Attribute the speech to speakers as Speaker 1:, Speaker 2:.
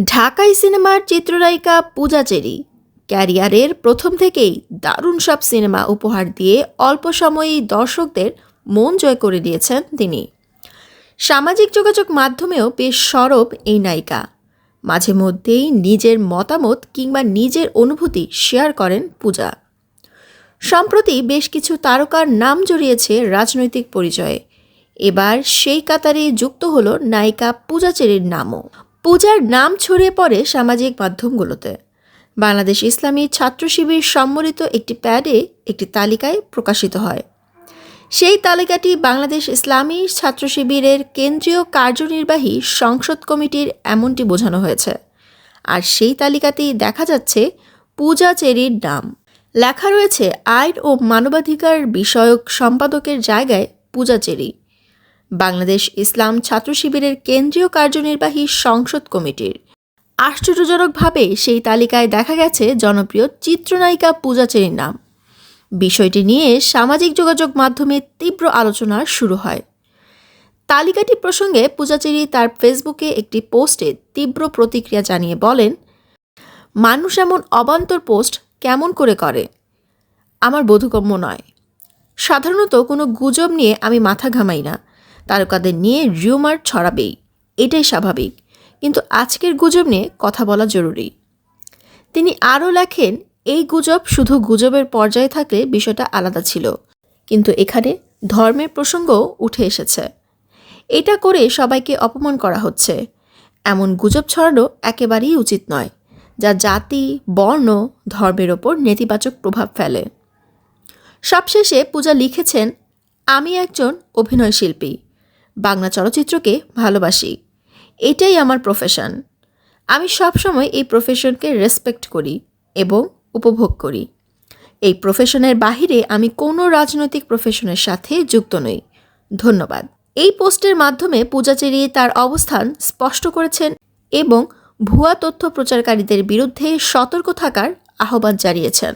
Speaker 1: ঢাকাই সিনেমার চিত্রনায়িকা পূজা চেরি ক্যারিয়ারের প্রথম থেকেই দারুণ সব সিনেমা উপহার দিয়ে অল্প সময়েই দর্শকদের মন জয় করে দিয়েছেন তিনি। সামাজিক যোগাযোগ মাধ্যমেও বেশ সরব এই নায়িকা। মাঝে মধ্যেই নিজের মতামত কিংবা নিজের অনুভূতি শেয়ার করেন পূজা। সম্প্রতি বেশ কিছু তারকার নাম জড়িয়েছে রাজনৈতিক পরিচয়ে। এবার সেই কাতারে যুক্ত হলো নায়িকা পূজা চেরির নামও। পূজার নাম ছড়িয়ে পড়ে সামাজিক মাধ্যমগুলোতে। বাংলাদেশ ইসলামী ছাত্র শিবির সম্মিলিত একটি প্যাডে একটি তালিকায় প্রকাশিত হয়। সেই তালিকাটি বাংলাদেশ ইসলামী ছাত্র শিবিরের কেন্দ্রীয় কার্যনির্বাহী সংসদ কমিটির এমনটি বোঝানো হয়েছে। আর সেই তালিকাতেই দেখা যাচ্ছে পূজা চেরির নাম। লেখা রয়েছে আইন ও মানবাধিকার বিষয়ক সম্পাদকের জায়গায় পূজা চেরি। বাংলাদেশ ইসলাম ছাত্র শিবিরের কেন্দ্রীয় কার্যনির্বাহী সংসদ কমিটির। আশ্চর্যজনকভাবে সেই তালিকায় দেখা গেছে জনপ্রিয় চিত্রনায়িকা পূজা চেরির নাম। বিষয়টি নিয়ে সামাজিক যোগাযোগ মাধ্যমে তীব্র আলোচনা শুরু হয়। তালিকাটি প্রসঙ্গে পূজা চেরি তার ফেসবুকে একটি পোস্টে তীব্র প্রতিক্রিয়া জানিয়ে বলেন, মানুষ এমন অবান্তর পোস্ট কেমন করে আমার বোধগম্য নয়। সাধারণত কোনো গুজব নিয়ে আমি মাথা ঘামাই না। তারকাদের নিয়ে রিউমার ছড়াবেই, এটাই স্বাভাবিক, কিন্তু আজকের গুজব নিয়ে কথা বলা জরুরি। তিনি আরও লেখেন, এই গুজব শুধু গুজবের পর্যায়ে থাকলে বিষয়টা আলাদা ছিল, কিন্তু এখানে ধর্মের প্রসঙ্গও উঠে এসেছে। এটা করে সবাইকে অপমান করা হচ্ছে। এমন গুজব ছড়ানো একেবারেই উচিত নয়, যা জাতি, বর্ণ, ধর্মের ওপর নেতিবাচক প্রভাব ফেলে। সবশেষে পূজা লিখেছেন, আমি একজন অভিনয় শিল্পী, বাংলা চলচ্চিত্রকে ভালোবাসি, এটাই আমার প্রফেশন। আমি সবসময় এই প্রফেশনকে রেসপেক্ট করি এবং উপভোগ করি। এই প্রফেশনের বাহিরে আমি কোনো রাজনৈতিক প্রফেশনের সাথে যুক্ত নই। ধন্যবাদ। এই পোস্টের মাধ্যমে পূজা চেরি তার অবস্থান স্পষ্ট করেছেন এবং ভুয়া তথ্য প্রচারকারীদের বিরুদ্ধে সতর্ক থাকার আহ্বান জানিয়েছেন।